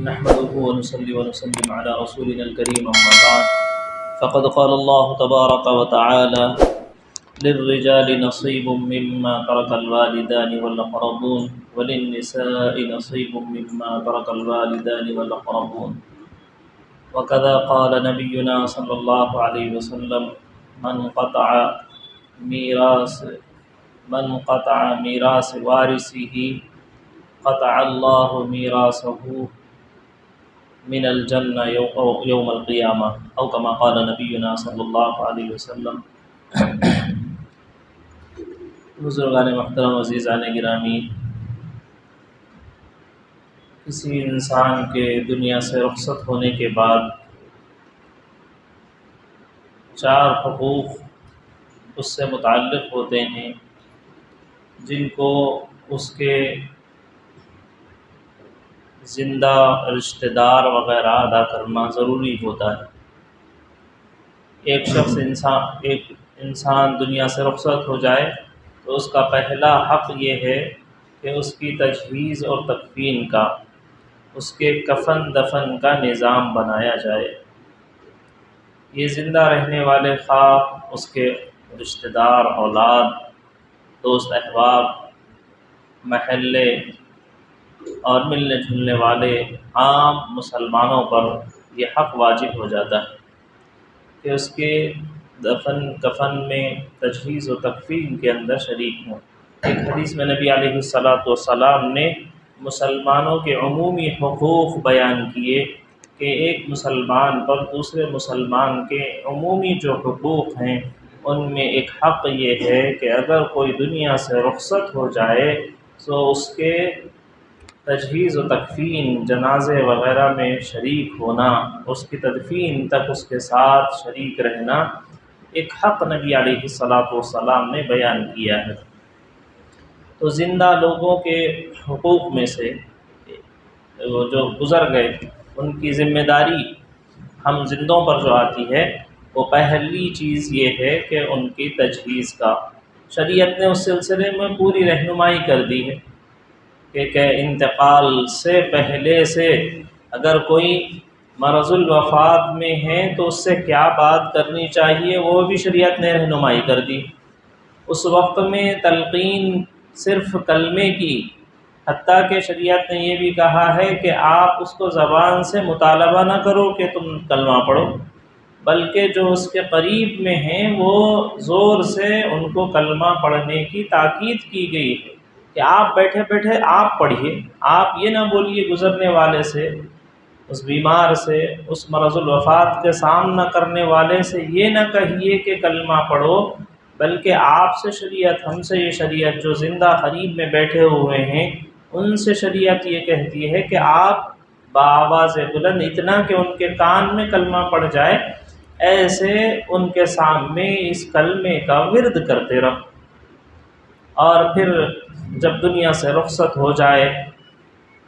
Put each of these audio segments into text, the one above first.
نحمده ونصلي ونسلم على رسولنا الكريم أما بعد فقد قال الله تبارك وتعالى للرجال نصيب مما ترك الوالدان والأقربون وللنساء نصيب مما ترك الوالدان والأقربون وكذا قال نبينا صلى الله عليه وسلم من قطع ميراث وارثه قطع الله ميراثه من الجنة يوم القيامة أو كما قال نبينا صلی اللہ علیہ وسلم۔ بزرگان محترم، عزیزان گرامی، کسی انسان کے دنیا سے رخصت ہونے کے بعد 4 حقوق اس سے متعلق ہوتے ہیں جن کو اس کے زندہ رشتہ دار وغیرہ ادا کرنا ضروری ہوتا ہے۔ ایک انسان دنیا سے رخصت ہو جائے تو اس کا پہلا حق یہ ہے کہ اس کی تجہیز اور تکفین کا، اس کے کفن دفن کا نظام بنایا جائے۔ یہ زندہ رہنے والے خواہ اس کے رشتہ دار، اولاد، دوست احباب، محلے اور ملنے جلنے والے عام مسلمانوں پر یہ حق واجب ہو جاتا ہے کہ اس کے دفن کفن میں، تجہیز و تکفین کے اندر شریک ہوں۔ ایک حدیث میں نبی علیہ السلام نے مسلمانوں کے عمومی حقوق بیان کیے کہ ایک مسلمان پر دوسرے مسلمان کے عمومی جو حقوق ہیں ان میں ایک حق یہ ہے کہ اگر کوئی دنیا سے رخصت ہو جائے تو اس کے تجہیز و تکفین، جنازے وغیرہ میں شریک ہونا، اس کی تدفین تک اس کے ساتھ شریک رہنا ایک حق نبی علیہ السلام نے بیان کیا ہے۔ تو زندہ لوگوں کے حقوق میں سے وہ جو گزر گئے ان کی ذمہ داری ہم زندوں پر جو آتی ہے وہ پہلی چیز یہ ہے کہ ان کی تجہیز کا شریعت نے اس سلسلے میں پوری رہنمائی کر دی ہے کہ انتقال سے پہلے سے اگر کوئی مرض الوفات میں ہے تو اس سے کیا بات کرنی چاہیے وہ بھی شریعت نے رہنمائی کر دی۔ اس وقت میں تلقین صرف کلمے کی، حتیٰ کہ شریعت نے یہ بھی کہا ہے کہ آپ اس کو زبان سے مطالبہ نہ کرو کہ تم کلمہ پڑھو، بلکہ جو اس کے قریب میں ہیں وہ زور سے ان کو کلمہ پڑھنے کی تاکید کی گئی ہے کہ آپ بیٹھے بیٹھے آپ پڑھیے، آپ یہ نہ بولیے گزرنے والے سے، اس بیمار سے، اس مرض الوفات کے سامنا کرنے والے سے یہ نہ کہیے کہ کلمہ پڑھو، بلکہ آپ سے شریعت، ہم سے یہ شریعت جو زندہ قریب میں بیٹھے ہوئے ہیں ان سے شریعت یہ کہتی ہے کہ آپ بآواز بلند اتنا کہ ان کے کان میں کلمہ پڑ جائے، ایسے ان کے سامنے اس کلمے کا ورد کرتے رہو۔ اور پھر جب دنیا سے رخصت ہو جائے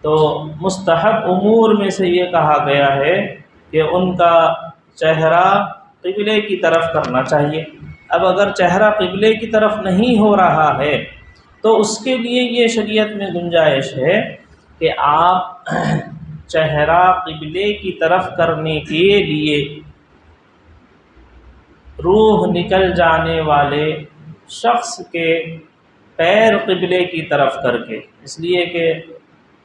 تو مستحب امور میں سے یہ کہا گیا ہے کہ ان کا چہرہ قبلے کی طرف کرنا چاہیے۔ اب اگر چہرہ قبلے کی طرف نہیں ہو رہا ہے تو اس کے لیے یہ شریعت میں گنجائش ہے کہ آپ چہرہ قبلے کی طرف کرنے کے لیے روح نکل جانے والے شخص کے پیر قبلے کی طرف کر کے، اس لیے کہ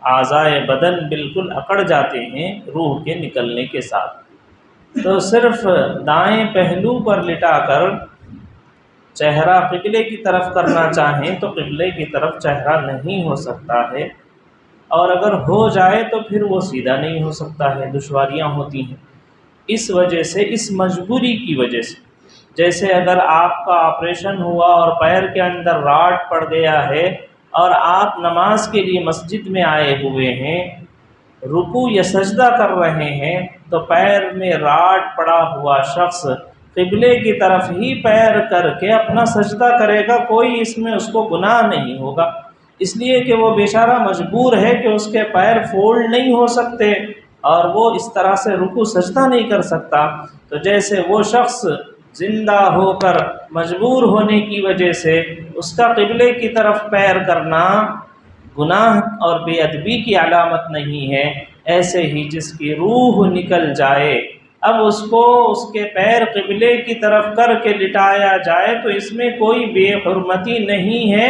اعضائے بدن بالکل اکڑ جاتے ہیں روح کے نکلنے کے ساتھ، تو صرف دائیں پہلو پر لٹا کر چہرہ قبلے کی طرف کرنا چاہیں تو قبلے کی طرف چہرہ نہیں ہو سکتا ہے، اور اگر ہو جائے تو پھر وہ سیدھا نہیں ہو سکتا ہے، دشواریاں ہوتی ہیں۔ اس وجہ سے، اس مجبوری کی وجہ سے، جیسے اگر آپ کا آپریشن ہوا اور پیر کے اندر راڈ پڑ گیا ہے اور آپ نماز کے لیے مسجد میں آئے ہوئے ہیں، رکوع یا سجدہ کر رہے ہیں، تو پیر میں راڈ پڑا ہوا شخص قبلے کی طرف ہی پیر کر کے اپنا سجدہ کرے گا، کوئی اس میں اس کو گناہ نہیں ہوگا، اس لیے کہ وہ بیچارہ مجبور ہے کہ اس کے پیر فولڈ نہیں ہو سکتے اور وہ اس طرح سے رکوع سجدہ نہیں کر سکتا۔ تو جیسے وہ شخص زندہ ہو کر مجبور ہونے کی وجہ سے اس کا قبلے کی طرف پیر کرنا گناہ اور بے ادبی کی علامت نہیں ہے، ایسے ہی جس کی روح نکل جائے، اب اس کو اس کے پیر قبلے کی طرف کر کے لٹایا جائے تو اس میں کوئی بے حرمتی نہیں ہے،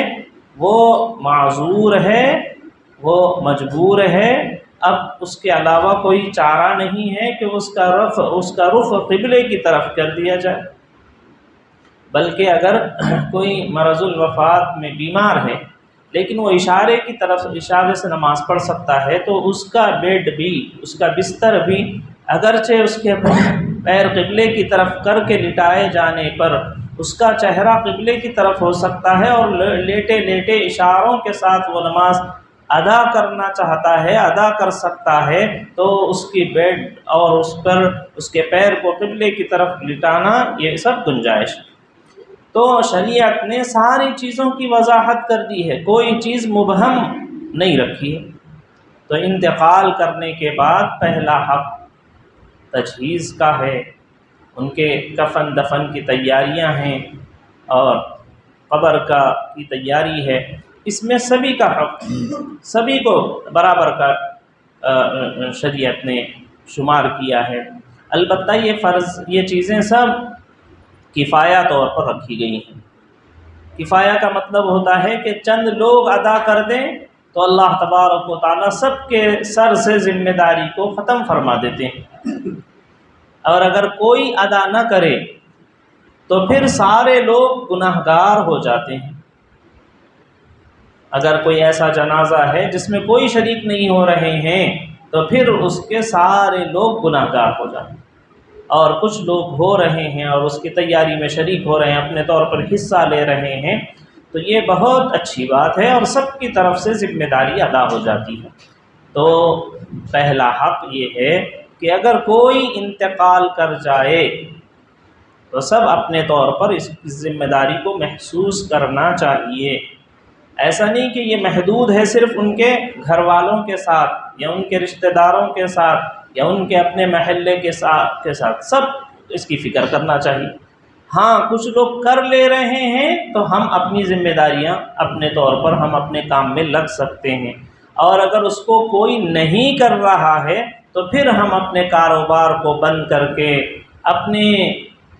وہ معذور ہے، وہ مجبور ہے، اب اس کے علاوہ کوئی چارہ نہیں ہے کہ اس کا رخ قبلے کی طرف کر دیا جائے۔ بلکہ اگر کوئی مرض الوفات میں بیمار ہے لیکن وہ اشارے سے نماز پڑھ سکتا ہے تو اس کا بیڈ بھی، اس کا بستر بھی اگرچہ اس کے پیر قبلے کی طرف کر کے لٹائے جانے پر اس کا چہرہ قبلے کی طرف ہو سکتا ہے اور لیٹے لیٹے اشاروں کے ساتھ وہ نماز ادا کرنا چاہتا ہے، ادا کر سکتا ہے، تو اس کی بیڈ اور اس پر اس کے پیر کو قبلے کی طرف لٹانا یہ سب گنجائش ہے۔ تو شریعت نے ساری چیزوں کی وضاحت کر دی ہے، کوئی چیز مبہم نہیں رکھی ہے۔ تو انتقال کرنے کے بعد پہلا حق تجہیز کا ہے، ان کے کفن دفن کی تیاریاں ہیں اور قبر کی تیاری ہے، اس میں سبھی کا حق، سبھی کو برابر کا شریعت نے شمار کیا ہے۔ البتہ یہ چیزیں سب کفایہ طور پر رکھی گئی ہیں۔ کفایہ کا مطلب ہوتا ہے کہ چند لوگ ادا کر دیں تو اللہ تبارک و تعالیٰ سب کے سر سے ذمہ داری کو ختم فرما دیتے ہیں، اور اگر کوئی ادا نہ کرے تو پھر سارے لوگ گناہگار ہو جاتے ہیں۔ اگر کوئی ایسا جنازہ ہے جس میں کوئی شریک نہیں ہو رہے ہیں تو پھر اس کے سارے لوگ گناہگار ہو جاتے ہیں، اور کچھ لوگ ہو رہے ہیں اور اس کی تیاری میں شریک ہو رہے ہیں، اپنے طور پر حصہ لے رہے ہیں، تو یہ بہت اچھی بات ہے اور سب کی طرف سے ذمہ داری ادا ہو جاتی ہے۔ تو پہلا حق یہ ہے کہ اگر کوئی انتقال کر جائے تو سب اپنے طور پر اس ذمہ داری کو محسوس کرنا چاہیے۔ ایسا نہیں کہ یہ محدود ہے صرف ان کے گھر والوں کے ساتھ یا ان کے رشتہ داروں کے ساتھ یا ان کے اپنے محلے کے ساتھ، سب اس کی فکر کرنا چاہیے۔ ہاں کچھ لوگ کر لے رہے ہیں تو ہم اپنی ذمہ داریاں اپنے طور پر ہم اپنے کام میں لگ سکتے ہیں، اور اگر اس کو کوئی نہیں کر رہا ہے تو پھر ہم اپنے کاروبار کو بند کر کے اپنے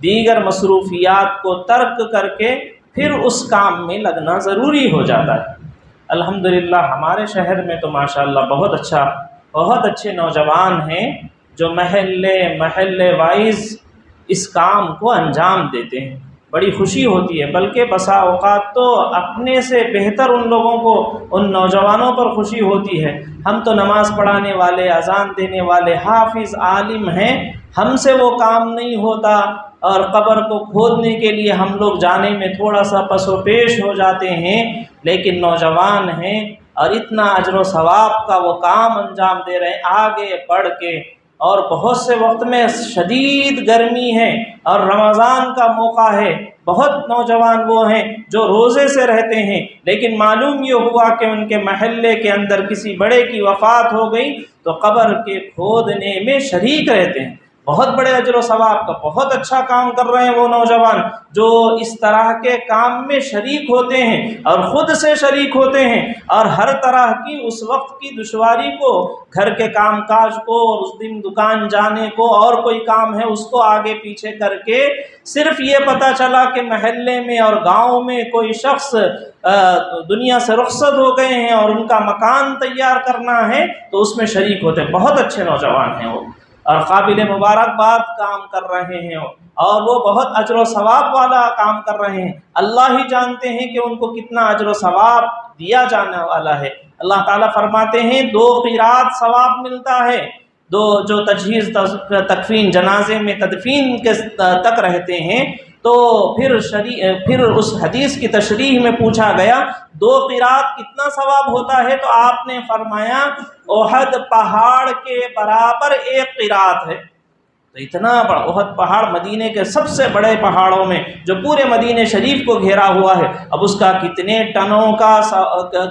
دیگر مصروفیات کو ترک کر کے پھر اس کام میں لگنا ضروری ہو جاتا ہے۔ الحمدللہ ہمارے شہر میں تو ماشاءاللہ بہت اچھے نوجوان ہیں جو محلے وائز اس کام کو انجام دیتے ہیں، بڑی خوشی ہوتی ہے، بلکہ بسا اوقات تو اپنے سے بہتر ان لوگوں کو، ان نوجوانوں پر خوشی ہوتی ہے۔ ہم تو نماز پڑھانے والے، اذان دینے والے، حافظ، عالم ہیں، ہم سے وہ کام نہیں ہوتا، اور قبر کو کھودنے کے لیے ہم لوگ جانے میں تھوڑا سا پس و پیش ہو جاتے ہیں، لیکن نوجوان ہیں اور اتنا اجر و ثواب کا وہ کام انجام دے رہے ہیں آگے بڑھ کے۔ اور بہت سے وقت میں شدید گرمی ہے اور رمضان کا موقع ہے، بہت نوجوان وہ ہیں جو روزے سے رہتے ہیں، لیکن معلوم یہ ہوا کہ ان کے محلے کے اندر کسی بڑے کی وفات ہو گئی تو قبر کے کھودنے میں شریک رہتے ہیں۔ بہت بڑے اجر و ثواب کا بہت اچھا کام کر رہے ہیں وہ نوجوان جو اس طرح کے کام میں شریک ہوتے ہیں اور خود سے شریک ہوتے ہیں، اور ہر طرح کی اس وقت کی دشواری کو، گھر کے کام کاج کو، اور اس دن دکان جانے کو، اور کوئی کام ہے اس کو آگے پیچھے کر کے، صرف یہ پتہ چلا کہ محلے میں اور گاؤں میں کوئی شخص دنیا سے رخصت ہو گئے ہیں اور ان کا مکان تیار کرنا ہے تو اس میں شریک ہوتے ہیں۔ بہت اچھے نوجوان ہیں وہ، اور قابل مبارکباد کام کر رہے ہیں، اور وہ بہت اجر و ثواب والا کام کر رہے ہیں۔ اللہ ہی جانتے ہیں کہ ان کو کتنا اجر و ثواب دیا جانے والا ہے۔ اللہ تعالیٰ فرماتے ہیں 2 قیرات ثواب ملتا ہے، جو تجہیز تکفین جنازے میں تدفین کے تک رہتے ہیں۔ تو پھر اس حدیث کی تشریح میں پوچھا گیا 2 قیرات کتنا ثواب ہوتا ہے، تو آپ نے فرمایا احد پہاڑ کے برابر 1 قیرات ہے۔ تو اتنا بڑا احد پہاڑ مدینے کے سب سے بڑے پہاڑوں میں جو پورے مدینے شریف کو گھیرا ہوا ہے، اب اس کا کتنے ٹنوں کا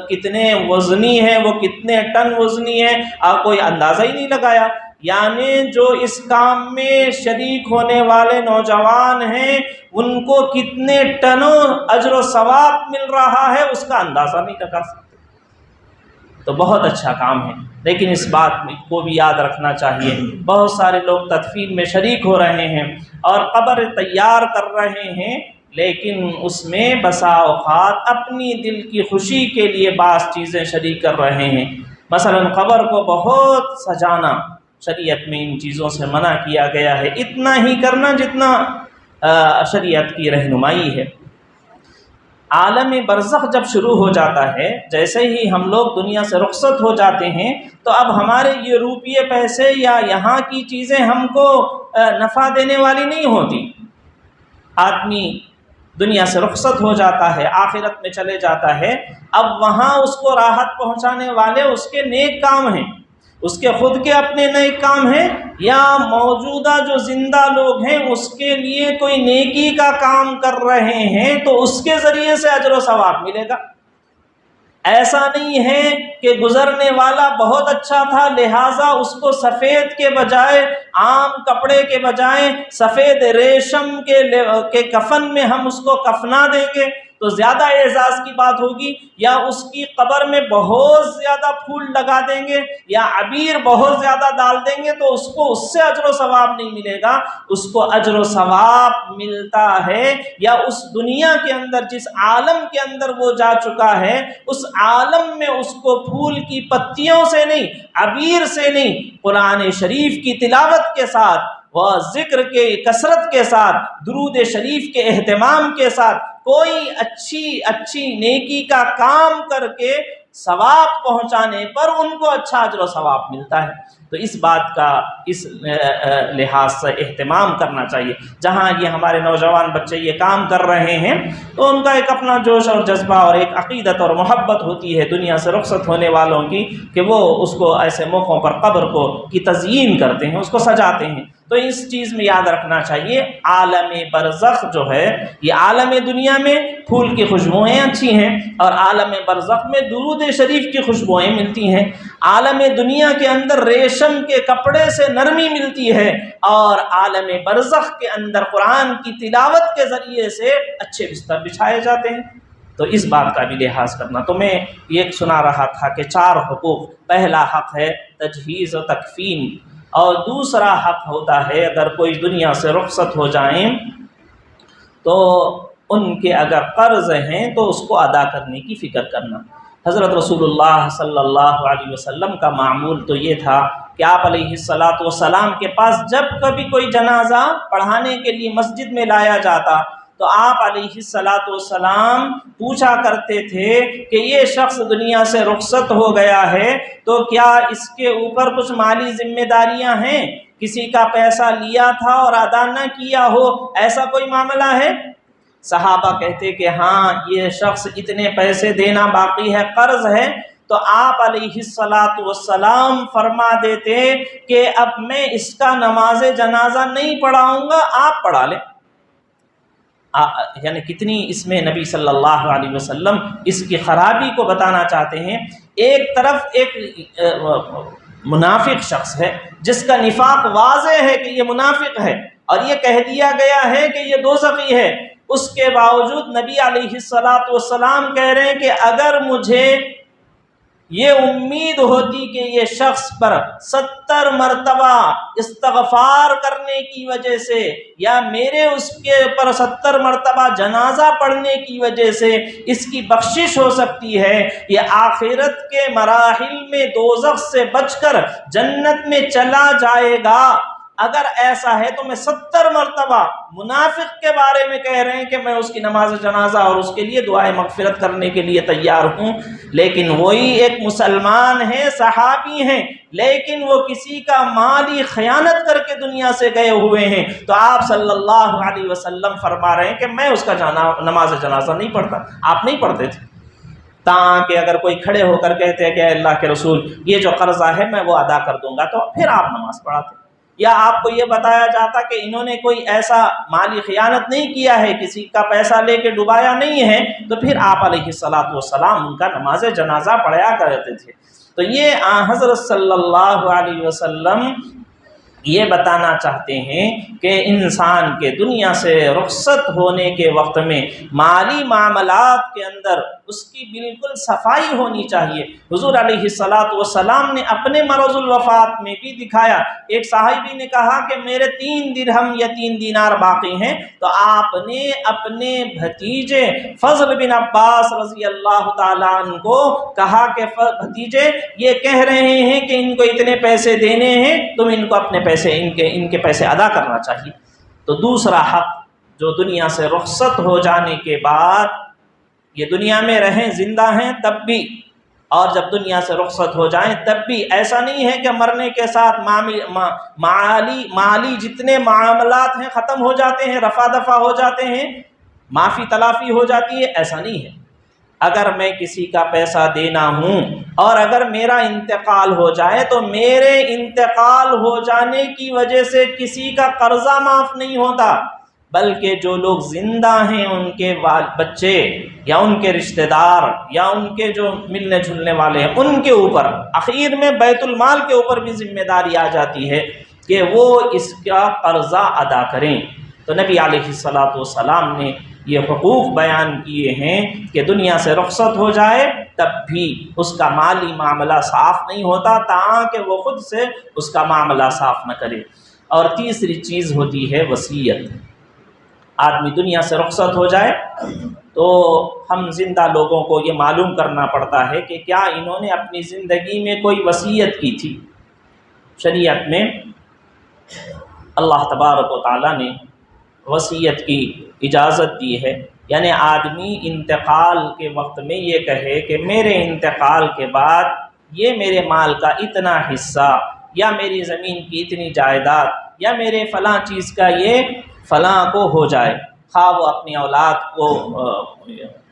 کتنے وزنی ہے، وہ کتنے ٹن وزنی ہے، آپ کوئی اندازہ ہی نہیں لگایا۔ یعنی جو اس کام میں شریک ہونے والے نوجوان ہیں ان کو کتنے ٹنوں اجر و ثواب مل رہا ہے اس کا اندازہ نہیں لگا سکتے۔ تو بہت اچھا کام ہے، لیکن اس بات کو بھی یاد رکھنا چاہیے، بہت سارے لوگ تدفین میں شریک ہو رہے ہیں اور قبر تیار کر رہے ہیں، لیکن اس میں بسا اوقات اپنی دل کی خوشی کے لیے بعض چیزیں شریک کر رہے ہیں۔ مثلا قبر کو بہت سجانا، شریعت میں ان چیزوں سے منع کیا گیا ہے، اتنا ہی کرنا جتنا شریعت کی رہنمائی ہے۔ عالم برزخ جب شروع ہو جاتا ہے، جیسے ہی ہم لوگ دنیا سے رخصت ہو جاتے ہیں، تو اب ہمارے یہ روپیے پیسے یا یہاں کی چیزیں ہم کو نفع دینے والی نہیں ہوتی۔ آدمی دنیا سے رخصت ہو جاتا ہے، آخرت میں چلے جاتا ہے، اب وہاں اس کو راحت پہنچانے والے اس کے نیک کام ہیں، اس کے خود کے اپنے نیک کام ہیں، یا موجودہ جو زندہ لوگ ہیں اس کے لیے کوئی نیکی کا کام کر رہے ہیں تو اس کے ذریعے سے اجر و ثواب ملے گا۔ ایسا نہیں ہے کہ گزرنے والا بہت اچھا تھا لہٰذا اس کو سفید کے بجائے، عام کپڑے کے بجائے سفید ریشم کے کفن میں ہم اس کو کفنا دیں گے تو زیادہ اعزاز کی بات ہوگی، یا اس کی قبر میں بہت زیادہ پھول لگا دیں گے یا عبیر بہت زیادہ ڈال دیں گے تو اس کو اس سے اجر و ثواب نہیں ملے گا، اس کو اجر و ثواب ملتا ہے یا اس دنیا کے اندر جس عالم کے اندر وہ جا چکا ہے اس عالم میں اس کو پھول کی پتیوں سے نہیں، عبیر سے نہیں، قرآن شریف کی تلاوت کے ساتھ و ذکر کے کثرت کے ساتھ، درود شریف کے اہتمام کے ساتھ کوئی اچھی نیکی کا کام کر کے ثواب پہنچانے پر ان کو اچھا اجر و ثواب ملتا ہے۔ تو اس بات کا اس لحاظ سے اہتمام کرنا چاہیے۔ جہاں یہ ہمارے نوجوان بچے یہ کام کر رہے ہیں تو ان کا ایک اپنا جوش اور جذبہ اور ایک عقیدت اور محبت ہوتی ہے دنیا سے رخصت ہونے والوں کی کہ وہ اس کو ایسے موقعوں پر قبر کو کی تزئین کرتے ہیں، اس کو سجاتے ہیں۔ تو اس چیز میں یاد رکھنا چاہیے عالم برزخ جو ہے یہ عالم دنیا میں پھول کی خوشبوئیں اچھی ہیں اور عالم برزخ میں درود شریف کی خوشبوئیں ملتی ہیں۔ عالم دنیا کے اندر ریشم کے کپڑے سے نرمی ملتی ہے اور عالم برزخ کے اندر قرآن کی تلاوت کے ذریعے سے اچھے بستر بچھائے جاتے ہیں۔ تو اس بات کا بھی لحاظ کرنا۔ تو میں یہ سنا رہا تھا کہ 4 حقوق، پہلا حق ہے تجہیز و تکفین، اور دوسرا حق ہوتا ہے اگر کوئی دنیا سے رخصت ہو جائیں تو ان کے اگر قرض ہیں تو اس کو ادا کرنے کی فکر کرنا۔ حضرت رسول اللہ صلی اللہ علیہ وسلم کا معمول تو یہ تھا کہ آپ علیہ الصلاۃ والسلام کے پاس جب کبھی کوئی جنازہ پڑھانے کے لیے مسجد میں لایا جاتا تو آپ علیہ الصلاۃ والسلام پوچھا کرتے تھے کہ یہ شخص دنیا سے رخصت ہو گیا ہے تو کیا اس کے اوپر کچھ مالی ذمہ داریاں ہیں، کسی کا پیسہ لیا تھا اور ادا نہ کیا ہو، ایسا کوئی معاملہ ہے؟ صحابہ کہتے کہ ہاں یہ شخص اتنے پیسے دینا باقی ہے، قرض ہے، تو آپ علیہ الصلاۃ والسلام فرما دیتے کہ اب میں اس کا نماز جنازہ نہیں پڑھاؤں گا، آپ پڑھا لیں۔ یعنی کتنی اس میں نبی صلی اللہ علیہ وسلم اس کی خرابی کو بتانا چاہتے ہیں۔ ایک طرف ایک منافق شخص ہے جس کا نفاق واضح ہے کہ یہ منافق ہے اور یہ کہہ دیا گیا ہے کہ یہ دوزخی ہے، اس کے باوجود نبی علیہ الصلاۃ والسلام کہہ رہے ہیں کہ اگر مجھے یہ امید ہوتی کہ یہ شخص پر 70 مرتبہ استغفار کرنے کی وجہ سے یا میرے اس کے اوپر 70 مرتبہ جنازہ پڑھنے کی وجہ سے اس کی بخشش ہو سکتی ہے، یہ آخرت کے مراحل میں دوزخ سے بچ کر جنت میں چلا جائے گا، اگر ایسا ہے تو میں 70 مرتبہ منافق کے بارے میں کہہ رہے ہیں کہ میں اس کی نماز جنازہ اور اس کے لیے دعائے مغفرت کرنے کے لیے تیار ہوں، لیکن وہی ایک مسلمان ہے، صحابی ہیں، لیکن وہ کسی کا مالی خیانت کر کے دنیا سے گئے ہوئے ہیں، تو آپ صلی اللہ علیہ وسلم فرما رہے ہیں کہ میں اس کا نماز جنازہ نہیں پڑھتا۔ آپ نہیں پڑھتے تھے تاکہ اگر کوئی کھڑے ہو کر کہتے ہیں کہ اللہ کے رسول یہ جو قرضہ ہے میں وہ ادا کر دوں گا تو پھر آپ نماز پڑھاتے، یا آپ کو یہ بتایا جاتا کہ انہوں نے کوئی ایسا مالی خیانت نہیں کیا ہے، کسی کا پیسہ لے کے ڈبایا نہیں ہے، تو پھر آپ علیہ الصلاۃ والسلام ان کا نماز جنازہ پڑھایا کرتے تھے۔ تو یہ حضرت صلی اللہ علیہ وسلم یہ بتانا چاہتے ہیں کہ انسان کے دنیا سے رخصت ہونے کے وقت میں مالی معاملات کے اندر اس کی بالکل صفائی ہونی چاہیے۔ حضور علیہ الصلاۃ والسلام نے اپنے مرض الوفات میں بھی دکھایا۔ ایک صحابی نے کہا کہ میرے 3 درہم یا 3 دینار باقی ہیں، تو آپ نے اپنے بھتیجے فضل بن عباس رضی اللہ تعالیٰ عنہ کو کہا کہ بھتیجے یہ کہہ رہے ہیں کہ ان کو اتنے پیسے دینے ہیں، تم ان کو اپنے پیسے ان کے پیسے ادا کرنا چاہیے۔ تو دوسرا حق جو دنیا سے رخصت ہو جانے کے بعد، یہ دنیا میں رہیں زندہ ہیں تب بھی، اور جب دنیا سے رخصت ہو جائیں تب بھی، ایسا نہیں ہے کہ مرنے کے ساتھ مالی جتنے معاملات ہیں ختم ہو جاتے ہیں، رفع دفع ہو جاتے ہیں، معافی تلافی ہو جاتی ہے، ایسا نہیں ہے۔ اگر میں کسی کا پیسہ دینا ہوں اور اگر میرا انتقال ہو جائے تو میرے انتقال ہو جانے کی وجہ سے کسی کا قرضہ معاف نہیں ہوتا، بلکہ جو لوگ زندہ ہیں ان کے بچے یا ان کے رشتہ دار یا ان کے جو ملنے جلنے والے ہیں ان کے اوپر اخیر میں بیت المال کے اوپر بھی ذمہ داری آ جاتی ہے کہ وہ اس کا قرضہ ادا کریں۔ تو نبی علیہ الصلاۃ والسلام نے یہ حقوق بیان کیے ہیں کہ دنیا سے رخصت ہو جائے تب بھی اس کا مالی معاملہ صاف نہیں ہوتا تاکہ وہ خود سے اس کا معاملہ صاف نہ کرے۔ اور تیسری چیز ہوتی ہے وصیت۔ آدمی دنیا سے رخصت ہو جائے تو ہم زندہ لوگوں کو یہ معلوم کرنا پڑتا ہے کہ کیا انہوں نے اپنی زندگی میں کوئی وصیت کی تھی۔ شریعت میں اللہ تبارک و تعالیٰ نے وصیت کی اجازت دی ہے، یعنی آدمی انتقال کے وقت میں یہ کہے کہ میرے انتقال کے بعد یہ میرے مال کا اتنا حصہ یا میری زمین کی اتنی جائیداد یا میرے فلاں چیز کا یہ فلاں کو ہو جائے، خواہ وہ اپنی اولاد کو،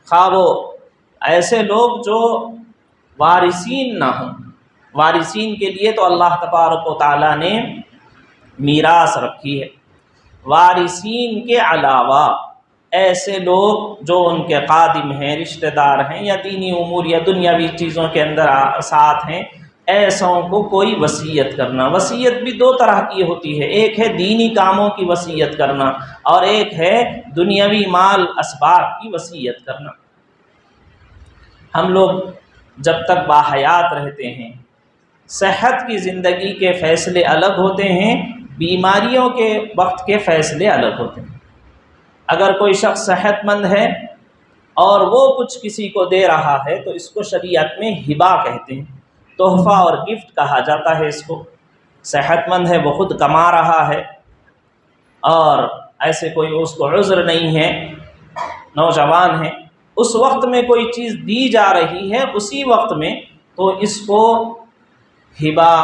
خواہ وہ ایسے لوگ جو وارثین نہ ہوں۔ وارثین کے لیے تو اللہ تبارک و تعالیٰ نے میراث رکھی ہے۔ وارثین کے علاوہ ایسے لوگ جو ان کے خادم ہیں، رشتہ دار ہیں یا دینی امور یا دنیاوی چیزوں کے اندر ساتھ ہیں، ایسوں کو کوئی وصیت کرنا۔ وصیت بھی 2 طرح کی ہوتی ہے، ایک ہے دینی کاموں کی وصیت کرنا اور ایک ہے دنیاوی مال اسباب کی وصیت کرنا۔ ہم لوگ جب تک باحیات رہتے ہیں صحت کی زندگی کے فیصلے الگ ہوتے ہیں، بیماریوں کے وقت کے فیصلے الگ ہوتے ہیں۔ اگر کوئی شخص صحت مند ہے اور وہ کچھ کسی کو دے رہا ہے تو اس کو شریعت میں ہبہ کہتے ہیں، تحفہ اور گفٹ کہا جاتا ہے اس کو۔ صحت مند ہے، وہ خود کما رہا ہے اور ایسے کوئی اس کو عذر نہیں ہے، نوجوان ہے، اس وقت میں کوئی چیز دی جا رہی ہے اسی وقت میں، تو اس کو ہبہ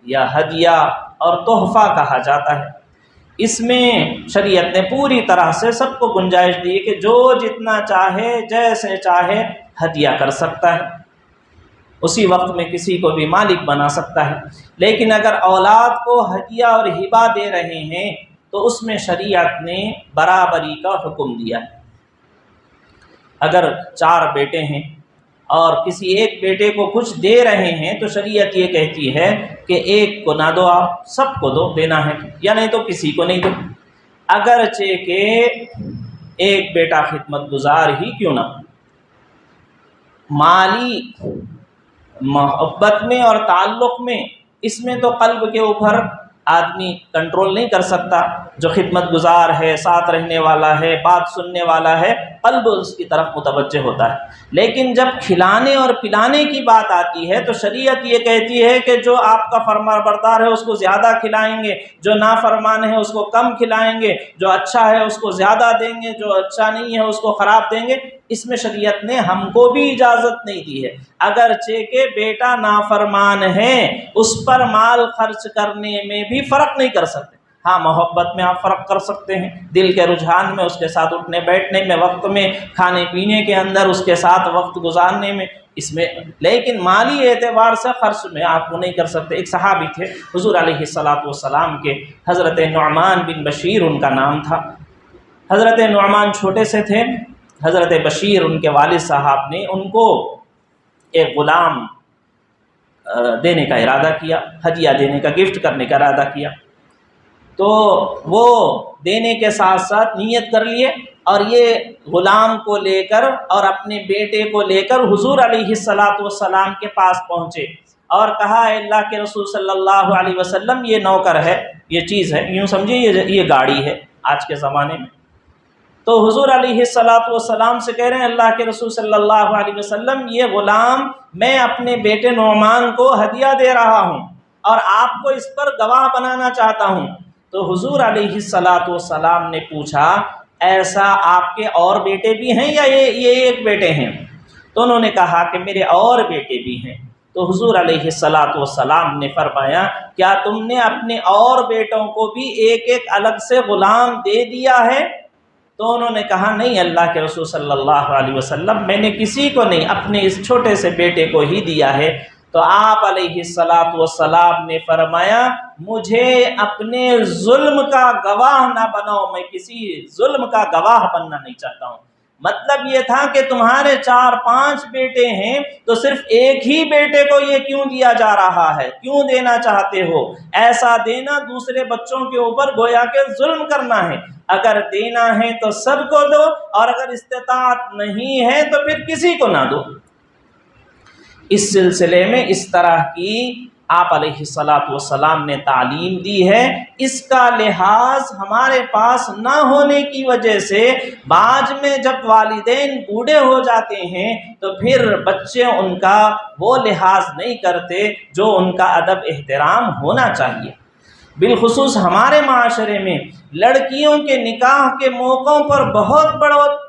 یا ہدیہ اور تحفہ کہا جاتا ہے۔ اس میں شریعت نے پوری طرح سے سب کو گنجائش دی کہ جو جتنا چاہے جیسے چاہے ہدیہ کر سکتا ہے، اسی وقت میں کسی کو بھی مالک بنا سکتا ہے۔ لیکن اگر اولاد کو ہدیہ اور ہبہ دے رہے ہیں تو اس میں شریعت نے برابری کا حکم دیا ہے۔ اگر 4 بیٹے ہیں اور کسی ایک بیٹے کو کچھ دے رہے ہیں تو شریعت یہ کہتی ہے کہ ایک کو نہ دو، آپ سب کو دو، دینا ہے یا نہیں تو کسی کو نہیں دو، اگرچہ کہ ایک بیٹا خدمت گزار ہی کیوں نہ ہو۔ مالی محبت میں اور تعلق میں، اس میں تو قلب کے اوپر آدمی کنٹرول نہیں کر سکتا، جو خدمت گزار ہے، ساتھ رہنے والا ہے، بات سننے والا ہے، قلب اس کی طرف متوجہ ہوتا ہے۔ لیکن جب کھلانے اور پلانے کی بات آتی ہے تو شریعت یہ کہتی ہے کہ جو آپ کا فرمانبردار ہے اس کو زیادہ کھلائیں گے، جو نافرمان ہے اس کو کم کھلائیں گے، جو اچھا ہے اس کو زیادہ دیں گے، جو اچھا نہیں ہے اس کو خراب دیں گے۔ اس میں شریعت نے ہم کو بھی اجازت نہیں دی ہے، اگرچہ کہ بیٹا نافرمان ہے اس پر مال خرچ کرنے میں بھی فرق نہیں کر سکتے۔ ہاں، محبت میں آپ فرق کر سکتے ہیں، دل کے رجحان میں، اس کے ساتھ اٹھنے بیٹھنے میں، وقت میں، کھانے پینے کے اندر اس کے ساتھ وقت گزارنے میں، اس میں، لیکن مالی اعتبار سے خرچ میں آپ کو نہیں کر سکتے۔ ایک صحابی تھے حضور علیہ الصلاۃ والسلام کے، حضرت نعمان بن بشیر ان کا نام تھا۔ حضرت نعمان چھوٹے سے تھے، حضرت بشیر ان کے والد صاحب نے ان کو ایک غلام دینے کا ارادہ کیا، ہدیہ دینے کا، گفٹ کرنے کا ارادہ کیا۔ تو وہ دینے کے ساتھ ساتھ نیت کر لیے اور یہ غلام کو لے کر اور اپنے بیٹے کو لے کر حضور علیہ الصلاۃ والسلام کے پاس پہنچے اور کہا اے اللہ کے رسول صلی اللہ علیہ وسلم یہ نوکر ہے، یہ چیز ہے، یوں سمجھیے یہ گاڑی ہے آج کے زمانے میں۔ تو حضور علیہ الصلاۃ والسلام سے کہہ رہے ہیں اللہ کے رسول صلی اللہ علیہ وسلم یہ غلام میں اپنے بیٹے نعمان کو ہدیہ دے رہا ہوں اور آپ کو اس پر گواہ بنانا چاہتا ہوں۔ تو حضور علیہ الصلاۃ والسلام نے پوچھا ایسا آپ کے اور بیٹے بھی ہیں یا یہ ایک بیٹے ہیں؟ تو انہوں نے کہا کہ میرے اور بیٹے بھی ہیں۔ تو حضور علیہ الصلاۃ والسلام نے فرمایا کیا تم نے اپنے اور بیٹوں کو بھی ایک ایک الگ سے غلام دے دیا ہے؟ تو انہوں نے کہا نہیں اللہ کے رسول صلی اللہ علیہ وسلم میں نے کسی کو نہیں، اپنے اس چھوٹے سے بیٹے کو ہی دیا ہے۔ تو آپ علیہ الصلاۃ والسلام نے فرمایا مجھے اپنے ظلم کا گواہ نہ بناؤ، میں کسی ظلم کا گواہ بننا نہیں چاہتا ہوں۔ مطلب یہ تھا کہ تمہارے 4-5 بیٹے ہیں تو صرف ایک ہی بیٹے کو یہ کیوں دیا جا رہا ہے، کیوں دینا چاہتے ہو؟ ایسا دینا دوسرے بچوں کے اوپر گویا کہ ظلم کرنا ہے۔ اگر دینا ہے تو سب کو دو اور اگر استطاعت نہیں ہے تو پھر کسی کو نہ دو۔ اس سلسلے میں اس طرح کی آپ علیہ الصلاۃ والسلام نے تعلیم دی ہے۔ اس کا لحاظ ہمارے پاس نہ ہونے کی وجہ سے بعد میں جب والدین بوڑھے ہو جاتے ہیں تو پھر بچے ان کا وہ لحاظ نہیں کرتے جو ان کا ادب احترام ہونا چاہیے۔ بالخصوص ہمارے معاشرے میں لڑکیوں کے نکاح کے موقعوں پر بہت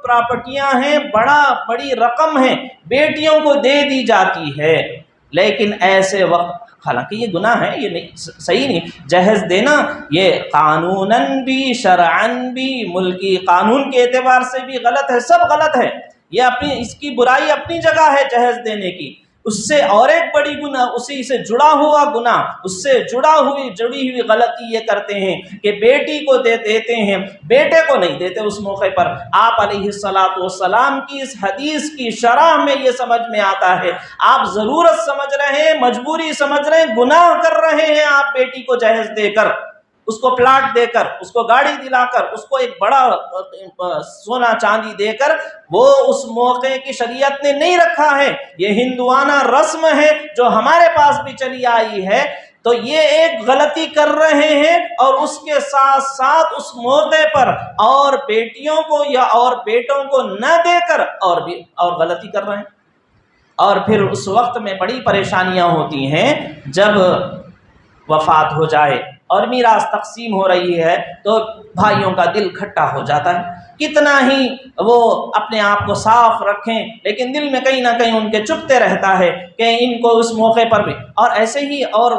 پراپرٹیاں ہیں، بڑی رقم ہے، بیٹیوں کو دے دی جاتی ہے۔ لیکن ایسے وقت حالانکہ یہ گناہ ہے، یہ نہیں صحیح نہیں، جہیز دینا یہ قانوناً بھی شرعاً بھی ملکی قانون کے اعتبار سے بھی غلط ہے، سب غلط ہے۔ یہ اس کی برائی اپنی جگہ ہے جہیز دینے کی، اس سے اور ایک بڑی گناہ اسی سے جڑا ہوا گناہ، اس سے جڑی ہوئی غلطی یہ کرتے ہیں کہ بیٹی کو دیتے ہیں، بیٹے کو نہیں دیتے۔ اس موقع پر آپ علیہ الصلاۃ والسلام کی اس حدیث کی شرح میں یہ سمجھ میں آتا ہے آپ ضرورت سمجھ رہے ہیں، مجبوری سمجھ رہے ہیں، گناہ کر رہے ہیں آپ بیٹی کو جہیز دے کر، اس کو پلاٹ دے کر، اس کو گاڑی دلا کر، اس کو ایک بڑا سونا چاندی دے کر، وہ اس موقع کی شریعت نے نہیں رکھا ہے، یہ ہندوانہ رسم ہے جو ہمارے پاس بھی چلی آئی ہے۔ تو یہ ایک غلطی کر رہے ہیں اور اس کے ساتھ ساتھ اس موقع پر اور بیٹیوں کو یا اور بیٹوں کو نہ دے کر اور غلطی کر رہے ہیں۔ اور پھر اس وقت میں بڑی پریشانیاں ہوتی ہیں جب وفات ہو جائے اور میراث تقسیم ہو رہی ہے تو بھائیوں کا دل کھٹا ہو جاتا ہے، کتنا ہی وہ اپنے آپ کو صاف رکھیں لیکن دل میں کہیں نہ کہیں ان کے چبھتے رہتا ہے کہ ان کو اس موقع پر بھی، اور ایسے ہی اور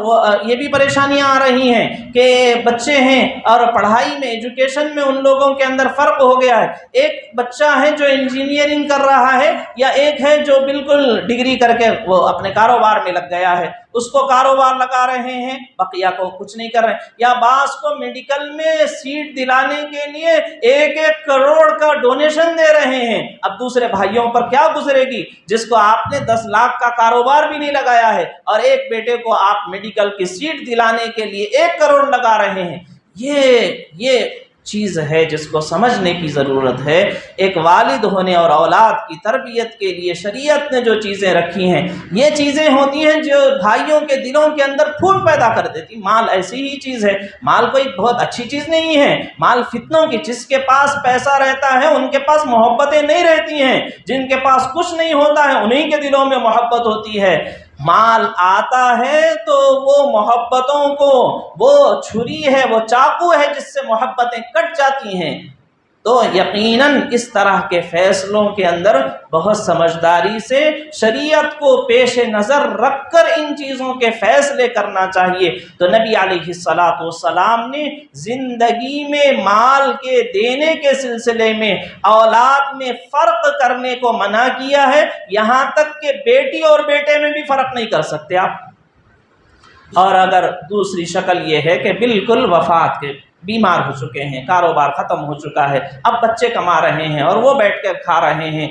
یہ بھی پریشانیاں آ رہی ہیں کہ بچے ہیں اور پڑھائی میں ایجوکیشن میں ان لوگوں کے اندر فرق ہو گیا ہے، ایک بچہ ہے جو انجینئرنگ کر رہا ہے یا ایک ہے جو بالکل ڈگری کر کے وہ اپنے کاروبار میں لگ گیا ہے، اس کو کاروبار لگا رہے ہیں، بقیہ کو کچھ نہیں کر رہے ہیں، یا بعض کو میڈیکل میں سیٹ دلانے کے لیے 1-1 کروڑ کا ڈونیشن دے رہے ہیں۔ اب دوسرے بھائیوں پر کیا گزرے گی جس کو آپ نے 10 لاکھ کا کاروبار بھی نہیں لگایا ہے اور ایک بیٹے کو آپ میڈیکل کی سیٹ دلانے کے لیے 1 کروڑ لگا رہے ہیں۔ یہ چیز ہے جس کو سمجھنے کی ضرورت ہے۔ ایک والد ہونے اور اولاد کی تربیت کے لیے شریعت نے جو چیزیں رکھی ہیں یہ چیزیں ہوتی ہیں جو بھائیوں کے دلوں کے اندر پھول پیدا کر دیتی۔ مال ایسی ہی چیز ہے، مال کوئی بہت اچھی چیز نہیں ہے، مال فتنوں کی، جس کے پاس پیسہ رہتا ہے ان کے پاس محبتیں نہیں رہتی ہیں، جن کے پاس کچھ نہیں ہوتا ہے انہی کے دلوں میں محبت ہوتی ہے۔ مال آتا ہے تو وہ محبتوں کو، وہ چھری ہے، وہ چاقو ہے جس سے محبتیں کٹ جاتی ہیں۔ تو یقیناً اس طرح کے فیصلوں کے اندر بہت سمجھداری سے شریعت کو پیش نظر رکھ کر ان چیزوں کے فیصلے کرنا چاہیے۔ تو نبی علیہ الصلاۃ والسلام نے زندگی میں مال کے دینے کے سلسلے میں اولاد میں فرق کرنے کو منع کیا ہے، یہاں تک کہ بیٹی اور بیٹے میں بھی فرق نہیں کر سکتے آپ۔ اور اگر دوسری شکل یہ ہے کہ بالکل وفات کے بیمار ہو چکے ہیں، کاروبار ختم ہو چکا ہے، اب بچے کما رہے ہیں اور وہ بیٹھ کر کھا رہے ہیں،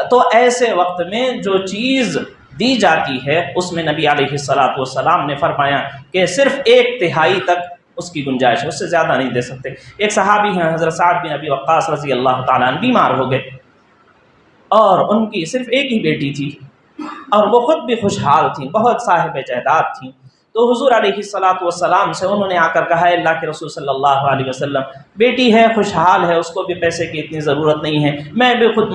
تو ایسے وقت میں جو چیز دی جاتی ہے اس میں نبی علیہ الصلاۃ والسلام نے فرمایا کہ صرف 1/3 تک اس کی گنجائش ہے، اس سے زیادہ نہیں دے سکتے۔ ایک صحابی ہیں حضرت سعد بن ابی وقاص رضی اللہ تعالیٰ عنہ، بیمار ہو گئے اور ان کی صرف ایک ہی بیٹی تھی اور وہ خود بھی خوشحال تھیں، بہت صاحب جائیداد تھیں۔ تو حضور علیہ الصلاۃ والسلام سے انہوں نے آ کر کہا، اللہ کے رسول صلی اللہ علیہ وسلم، بیٹی ہے، خوشحال ہے، اس کو بھی پیسے کی اتنی ضرورت نہیں ہے، میں بھی خود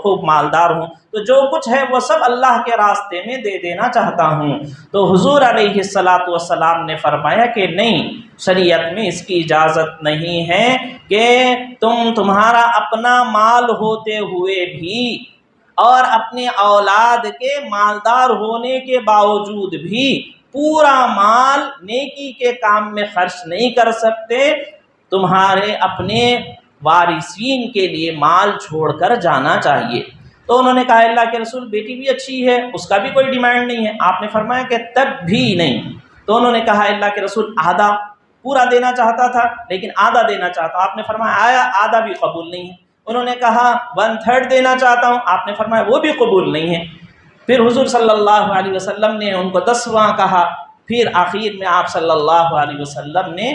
خوب مالدار ہوں، تو جو کچھ ہے وہ سب اللہ کے راستے میں دے دینا چاہتا ہوں۔ تو حضور علیہ الصلاۃ والسلام نے فرمایا کہ نہیں، شریعت میں اس کی اجازت نہیں ہے کہ تمہارا اپنا مال ہوتے ہوئے بھی اور اپنے اولاد کے مالدار ہونے کے باوجود بھی پورا مال نیکی کے کام میں خرچ نہیں کر سکتے، تمہارے اپنے وارثین کے لیے مال چھوڑ کر جانا چاہیے۔ تو انہوں نے کہا، اللہ کے رسول، بیٹی بھی اچھی ہے، اس کا بھی کوئی ڈیمانڈ نہیں ہے۔ آپ نے فرمایا کہ تب بھی نہیں۔ تو انہوں نے کہا، اللہ کے رسول، آدھا پورا دینا چاہتا تھا لیکن آدھا دینا چاہتا۔ آپ نے فرمایا آدھا بھی قبول نہیں ہے۔ انہوں نے کہا 1/3 دینا چاہتا ہوں۔ آپ نے فرمایا وہ بھی قبول نہیں ہے۔ پھر حضور صلی اللہ علیہ وسلم نے ان کو 10واں کہا۔ پھر آخر میں آپ صلی اللہ علیہ وسلم نے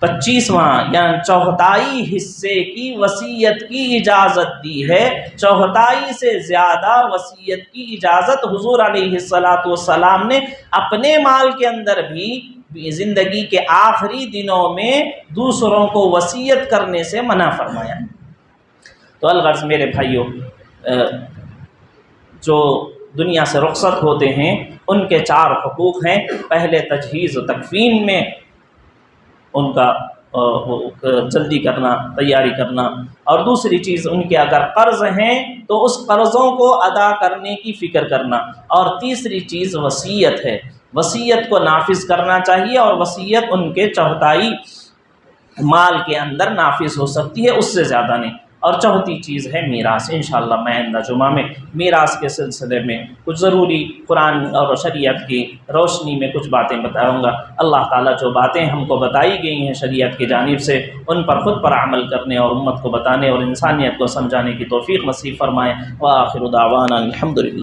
25واں یعنی چوتھائی حصے کی وصیت کی اجازت دی ہے۔ چوتھائی سے زیادہ وصیت کی اجازت حضور علیہ السلام نے اپنے مال کے اندر بھی زندگی کے آخری دنوں میں دوسروں کو وصیت کرنے سے منع فرمایا۔ تو الغرض میرے بھائیوں، جو دنیا سے رخصت ہوتے ہیں ان کے 4 حقوق ہیں۔ پہلے تجہیز و تکفین میں ان کا جلدی کرنا، تیاری کرنا، اور دوسری چیز ان کے اگر قرض ہیں تو اس قرضوں کو ادا کرنے کی فکر کرنا، اور تیسری چیز وصیت ہے، وصیت کو نافذ کرنا چاہیے، اور وصیت ان کے چوتھائی مال کے اندر نافذ ہو سکتی ہے، اس سے زیادہ نہیں۔ اور چوتھی چیز ہے میراث۔ انشاءاللہ میں آئندہ جمعہ میں میراث کے سلسلے میں کچھ ضروری قرآن اور شریعت کی روشنی میں کچھ باتیں بتاؤں گا۔ اللہ تعالیٰ جو باتیں ہم کو بتائی گئی ہیں شریعت کی جانب سے، ان پر خود پر عمل کرنے اور امت کو بتانے اور انسانیت کو سمجھانے کی توفیق نصیب فرمائے۔ وآخر دعوانا الحمدللہ۔